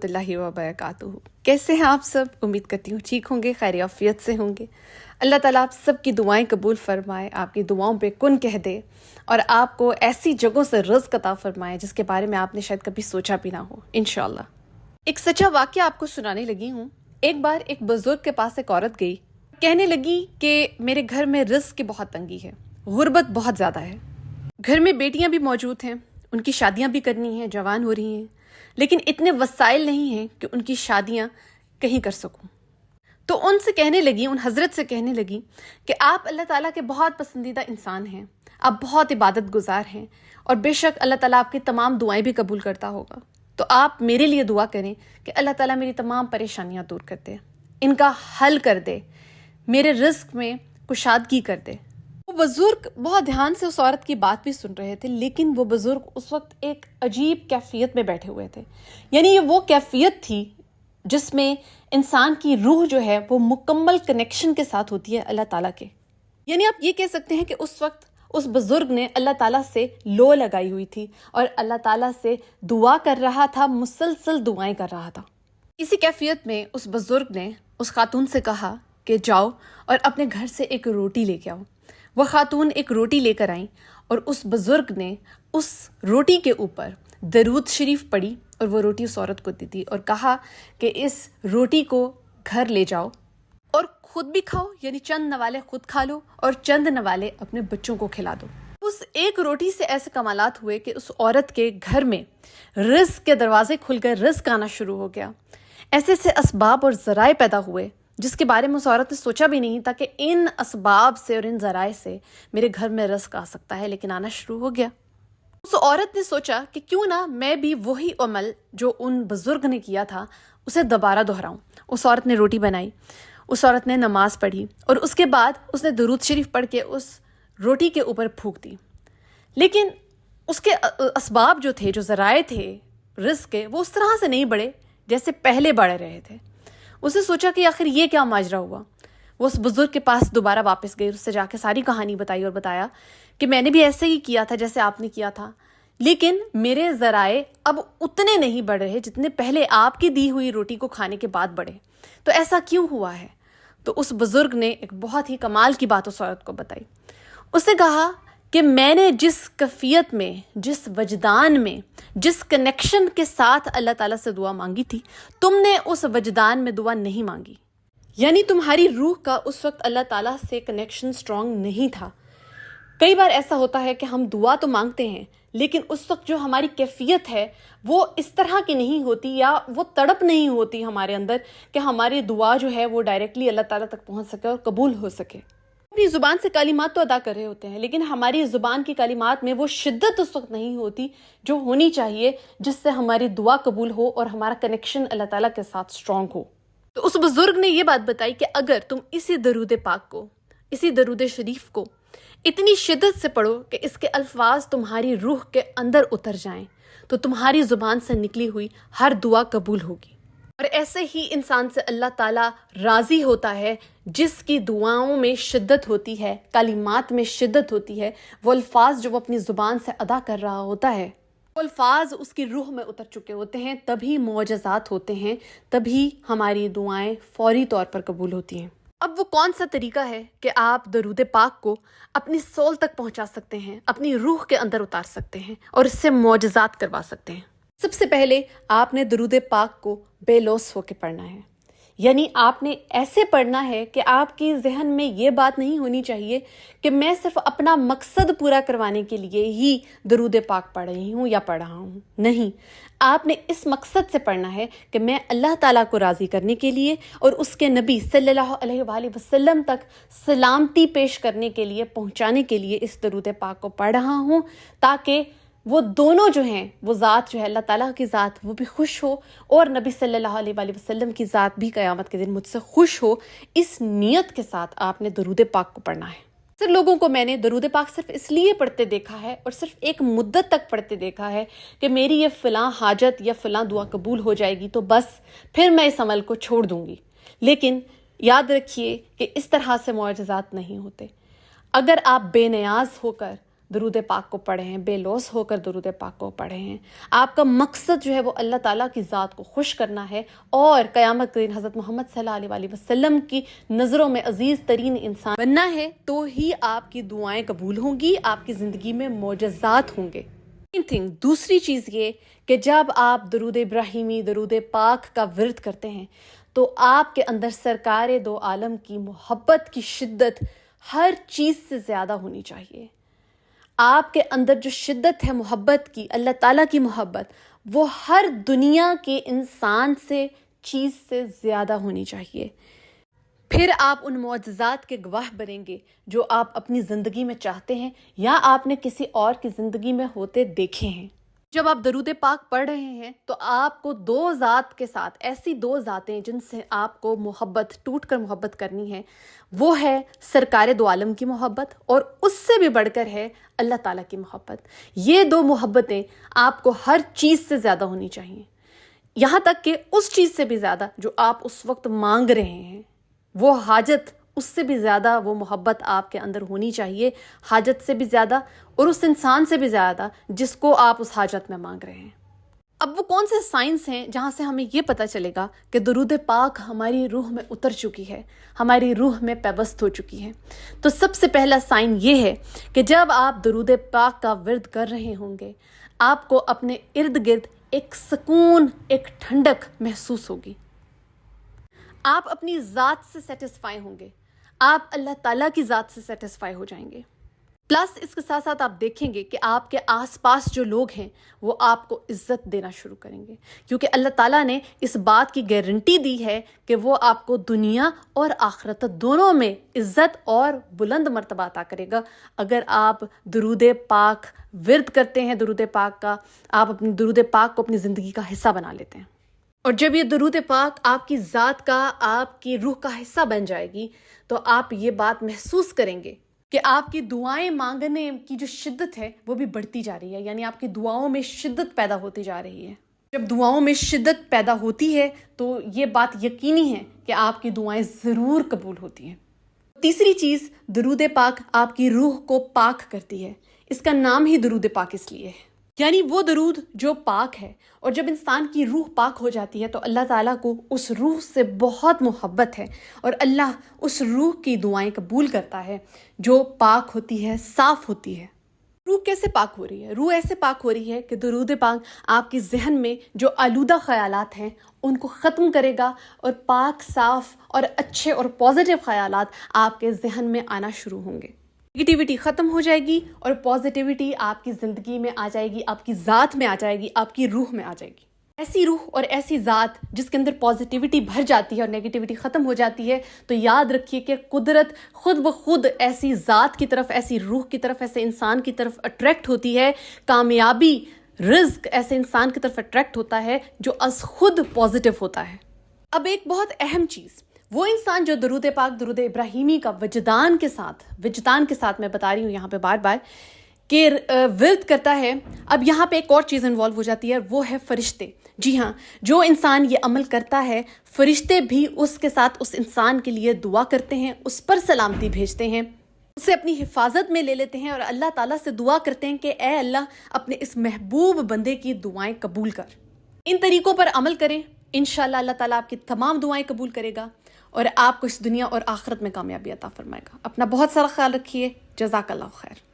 रहमतुल्लाहि व बरकातुहू। कैसे हैं आप सब? उम्मीद करती हूँ ठीक होंगे, खैर आफियत से होंगे। अल्लाह ताला आप सब की दुआएं कबूल फरमाए, आपकी दुआओं पे कुन कह दे और आपको ऐसी जगहों से रिज़्क़ अता फरमाए जिसके बारे में आपने शायद कभी सोचा भी ना हो, इंशाअल्लाह। एक सच्चा वाक़या आपको सुनाने लगी हूँ। एक बार एक बुज़ुर्ग के पास एक औरत गई, कहने लगी कि मेरे घर में रिज़्क़ की बहुत तंगी है, गुर्बत बहुत ज़्यादा है, घर में बेटियाँ भी मौजूद हैं, उनकी शादियाँ भी करनी हैं, जवान हो रही हैं, लेकिन इतने वसाइल नहीं हैं कि उनकी शादियाँ कहीं कर सकूं। तो उनसे कहने लगी, उन हज़रत से कहने लगी कि आप अल्लाह ताला के बहुत पसंदीदा इंसान हैं, आप बहुत इबादत गुजार हैं और बेशक अल्लाह ताला आपकी तमाम दुआएं भी कबूल करता होगा। तो आप मेरे लिए दुआ करें कि अल्लाह ताला मेरी तमाम परेशानियां दूर कर दे, इनका हल कर दे, मेरे रिज़्क़ में कुशादगी कर दे। वो बुज़ुर्ग बहुत ध्यान से उस औरत की बात भी सुन रहे थे, लेकिन वो बुज़ुर्ग उस वक्त एक अजीब कैफियत में बैठे हुए थे। यानी ये वो कैफियत थी जिसमें इंसान की रूह जो है वो मुकम्मल कनेक्शन के साथ होती है अल्लाह ताला के। यानी आप ये कह सकते हैं कि उस वक्त उस बुज़ुर्ग ने अल्लाह ताला से लो लगाई हुई थी और अल्लाह ताला से दुआ कर रहा था, मुसलसल दुआएं कर रहा था। इसी कैफियत में उस बुज़ुर्ग ने उस खातून से कहा कि जाओ और अपने घर से एक रोटी लेके आओ। वह खातून एक रोटी लेकर आई और उस बुज़ुर्ग ने उस रोटी के ऊपर दरूद शरीफ पढ़ी और वो रोटी उस औरत को दी थी और कहा कि इस रोटी को घर ले जाओ और खुद भी खाओ, यानी चंद नवाले खुद खा लो और चंद नवाले अपने बच्चों को खिला दो। उस एक रोटी से ऐसे कमालात हुए कि उस औरत के घर में रिज़्क़ के दरवाजे खुल गए, रिज़्क़ आना शुरू हो गया। ऐसे ऐसे असबाब और ज़राए पैदा हुए जिसके बारे में उस औरत ने सोचा भी नहीं था कि इन असबाब से और इन ज़राए से मेरे घर में रिज़्क़ आ सकता है, लेकिन आना शुरू हो गया। उस औरत ने सोचा कि क्यों ना मैं भी वही अमल जो उन बुज़ुर्ग ने किया था उसे दोबारा दोहराऊं। उस औरत ने रोटी बनाई, उस औरत ने नमाज पढ़ी और उसके बाद उसने दुरूद शरीफ पढ़ के उस रोटी के ऊपर फूंक दी। लेकिन उसके असबाब जो थे, जो ज़राए थे रिज़्क़ के, वो उस तरह से नहीं बढ़े जैसे पहले बढ़ रहे थे। उसने सोचा कि आखिर ये क्या माजरा हुआ। वो उस बुज़ुर्ग के पास दोबारा वापस गई, उससे जाके सारी कहानी बताई और बताया कि मैंने भी ऐसे ही किया था जैसे आपने किया था, लेकिन मेरे ज़राए अब उतने नहीं बढ़ रहे जितने पहले आपकी दी हुई रोटी को खाने के बाद बढ़े। तो ऐसा क्यों हुआ है? तो उस बुज़ुर्ग ने एक बहुत ही कमाल की बात उस औरत को बताई। उसने कहा कि मैंने जिस कैफियत में, जिस वजदान में, जिस कनेक्शन के साथ अल्लाह ताला से दुआ मांगी थी, तुमने उस वजदान में दुआ नहीं मांगी। यानी तुम्हारी रूह का उस वक्त अल्लाह ताला से कनेक्शन स्ट्रांग नहीं था। कई बार ऐसा होता है कि हम दुआ तो मांगते हैं, लेकिन उस वक्त जो हमारी कैफियत है वो इस तरह की नहीं होती, या वो तड़प नहीं होती हमारे अंदर कि हमारी दुआ जो है वो डायरेक्टली अल्लाह ताला तक पहुंच सके और कबूल हो सके। अपनी ज़ुबान से कलिमात तो अदा कर रहे होते हैं, लेकिन हमारी ज़ुबान की कलिमात में वो शिद्दत उस वक्त नहीं होती जो होनी चाहिए जिससे हमारी दुआ कबूल हो और हमारा कनेक्शन अल्लाह ताला के साथ स्ट्रांग हो। तो उस बुज़ुर्ग ने ये बात बताई कि अगर तुम इसी दरूद पाक को, इसी दरूद शरीफ को इतनी शिद्दत से पढ़ो कि इसके अल्फाज तुम्हारी रूह के अंदर उतर जाएं, तो तुम्हारी ज़ुबान से निकली हुई हर दुआ कबूल होगी। और ऐसे ही इंसान से अल्लाह ताला राज़ी होता है जिसकी दुआओं में शिद्दत होती है, कलिमात में शिद्दत होती है। वो अल्फाज जो वो अपनी ज़ुबान से अदा कर रहा होता है, वो अल्फाज उसकी रूह में उतर चुके होते हैं, तभी मोअज़ज़ात होते हैं, तभी हमारी दुआएं फौरी तौर पर कबूल होती हैं। अब वो कौन सा तरीका है कि आप दरूद पाक को अपनी सोल तक पहुंचा सकते हैं, अपनी रूह के अंदर उतार सकते हैं और इससे मोअज़्ज़ात करवा सकते हैं? सबसे पहले आपने दरूद पाक को बेलौस होकर पढ़ना है। यानी आपने ऐसे पढ़ना है कि आपकी जहन में ये बात नहीं होनी चाहिए कि मैं सिर्फ अपना मकसद पूरा करवाने के लिए ही दरूद पाक पढ़ रही हूँ या पढ़ रहा हूँ। नहीं, आपने इस मकसद से पढ़ना है कि मैं अल्लाह ताला को राज़ी करने के लिए और उसके नबी सल्लल्लाहु अलैहि वसल्लम तक सलामती पेश करने के लिए, पहुँचाने के लिए इस दरूद पाक को पढ़ रहा हूँ, ताकि वो दोनों जो हैं, वो ज़ात जो है अल्लाह ताला की ज़ात, वो भी खुश हो और नबी सल्लल्लाहु अलैहि वसल्लम की ज़ात भी क़यामत के दिन मुझसे खुश हो। इस नियत के साथ आपने दरूद पाक को पढ़ना है। अक्सर लोगों को मैंने दरूद पाक सिर्फ इसलिए पढ़ते देखा है और सिर्फ एक मुद्दत तक पढ़ते देखा है कि मेरी ये फ़लाँ हाजत या फ़लाँ दुआ कबूल हो जाएगी तो बस फिर मैं इस अमल को छोड़ दूँगी। लेकिन याद रखिए कि इस तरह से मुआजिज़ात नहीं होते। अगर आप बेनियाज होकर درود پاک کو پڑھے ہیں، بے لوث ہو کر درود پاک کو پڑھے ہیں، آپ کا مقصد جو ہے وہ اللہ تعالیٰ کی ذات کو خوش کرنا ہے اور قیامت کے دن حضرت محمد صلی اللہ علیہ وسلم کی نظروں میں عزیز ترین انسان بننا ہے، تو ہی آپ کی دعائیں قبول ہوں گی، آپ کی زندگی میں معجزات ہوں گے۔ دوسری چیز یہ کہ جب آپ درود ابراہیمی، درود پاک کا ورد کرتے ہیں تو آپ کے اندر سرکار دو عالم کی محبت کی شدت ہر چیز سے زیادہ ہونی چاہیے۔ آپ کے اندر جو شدت ہے محبت کی، اللہ تعالیٰ کی محبت، وہ ہر دنیا کے انسان سے، چیز سے زیادہ ہونی چاہیے۔ پھر آپ ان معجزات کے گواہ بنیں گے جو آپ اپنی زندگی میں چاہتے ہیں یا آپ نے کسی اور کی زندگی میں ہوتے دیکھے ہیں۔ جب آپ درود پاک پڑھ رہے ہیں تو آپ کو دو ذات کے ساتھ، ایسی دو ذاتیں جن سے آپ کو محبت، ٹوٹ کر محبت کرنی ہے، وہ ہے سرکار دو عالم کی محبت اور اس سے بھی بڑھ کر ہے اللہ تعالیٰ کی محبت۔ یہ دو محبتیں آپ کو ہر چیز سے زیادہ ہونی چاہیے، یہاں تک کہ اس چیز سے بھی زیادہ جو آپ اس وقت مانگ رہے ہیں، وہ حاجت، اس سے بھی زیادہ وہ محبت آپ کے اندر ہونی چاہیے، حاجت سے بھی زیادہ اور اس انسان سے بھی زیادہ جس کو آپ اس حاجت میں مانگ رہے ہیں۔ اب وہ کون سے سائنس ہیں جہاں سے ہمیں یہ پتہ چلے گا کہ درود پاک ہماری روح میں اتر چکی ہے، ہماری روح میں پیوست ہو چکی ہے؟ تو سب سے پہلا سائن یہ ہے کہ جب آپ درود پاک کا ورد کر رہے ہوں گے، آپ کو اپنے ارد گرد ایک سکون، ایک ٹھنڈک محسوس ہوگی، آپ اپنی ذات سے سیٹسفائی ہوں گے، آپ اللہ تعالیٰ کی ذات سے سیٹسفائی ہو جائیں گے۔ پلس اس کے ساتھ ساتھ آپ دیکھیں گے کہ آپ کے آس پاس جو لوگ ہیں وہ آپ کو عزت دینا شروع کریں گے، کیونکہ اللہ تعالیٰ نے اس بات کی گارنٹی دی ہے کہ وہ آپ کو دنیا اور آخرت دونوں میں عزت اور بلند مرتبہ عطا کرے گا اگر آپ درود پاک ورد کرتے ہیں، درود پاک کا، آپ اپنے درود پاک کو اپنی زندگی کا حصہ بنا لیتے ہیں۔ اور جب یہ درود پاک آپ کی ذات کا، آپ کی روح کا حصہ بن جائے گی تو آپ یہ بات محسوس کریں گے کہ آپ کی دعائیں مانگنے کی جو شدت ہے وہ بھی بڑھتی جا رہی ہے، یعنی آپ کی دعاؤں میں شدت پیدا ہوتی جا رہی ہے۔ جب دعاؤں میں شدت پیدا ہوتی ہے تو یہ بات یقینی ہے کہ آپ کی دعائیں ضرور قبول ہوتی ہیں۔ تیسری چیز، درود پاک آپ کی روح کو پاک کرتی ہے، اس کا نام ہی درود پاک اس لیے ہے، یعنی وہ درود جو پاک ہے، اور جب انسان کی روح پاک ہو جاتی ہے تو اللہ تعالیٰ کو اس روح سے بہت محبت ہے اور اللہ اس روح کی دعائیں قبول کرتا ہے جو پاک ہوتی ہے، صاف ہوتی ہے۔ روح کیسے پاک ہو رہی ہے؟ روح ایسے پاک ہو رہی ہے کہ درود پاک آپ کے ذہن میں جو آلودہ خیالات ہیں ان کو ختم کرے گا اور پاک، صاف اور اچھے اور پازیٹیو خیالات آپ کے ذہن میں آنا شروع ہوں گے۔ نگیٹیوٹی ختم ہو جائے گی اور پازیٹیوٹی آپ کی زندگی میں آ جائے گی، آپ کی ذات میں آ جائے گی، آپ کی روح میں آ جائے گی۔ ایسی روح اور ایسی ذات جس کے اندر پازیٹیوٹی بھر جاتی ہے اور نیگیٹیوٹی ختم ہو جاتی ہے، تو یاد رکھیے کہ قدرت خود بخود ایسی ذات کی طرف، ایسی روح کی طرف، ایسے انسان کی طرف اٹریکٹ ہوتی ہے۔ کامیابی، رزق ایسے انسان کی طرف اٹریکٹ ہوتا ہے جو از خود پازیٹیو ہوتا ہے۔ اب ایک بہت اہم چیز، وہ انسان جو درود پاک، درود ابراہیمی کا وجدان کے ساتھ میں بتا رہی ہوں یہاں پہ بار بار کہ ورد کرتا ہے، اب یہاں پہ ایک اور چیز انوالو ہو جاتی ہے، وہ ہے فرشتے۔ جی ہاں، جو انسان یہ عمل کرتا ہے، فرشتے بھی اس کے ساتھ اس انسان کے لیے دعا کرتے ہیں، اس پر سلامتی بھیجتے ہیں، اسے اپنی حفاظت میں لے لیتے ہیں اور اللہ تعالیٰ سے دعا کرتے ہیں کہ اے اللہ اپنے اس محبوب بندے کی دعائیں قبول کر۔ ان طریقوں پر عمل کریں، انشاءاللہ اللہ تعالیٰ آپ کی تمام دعائیں قبول کرے گا اور آپ کو اس دنیا اور آخرت میں کامیابی عطا فرمائے گا۔ اپنا بہت سارا خیال رکھیے۔ جزاک اللہ خیر۔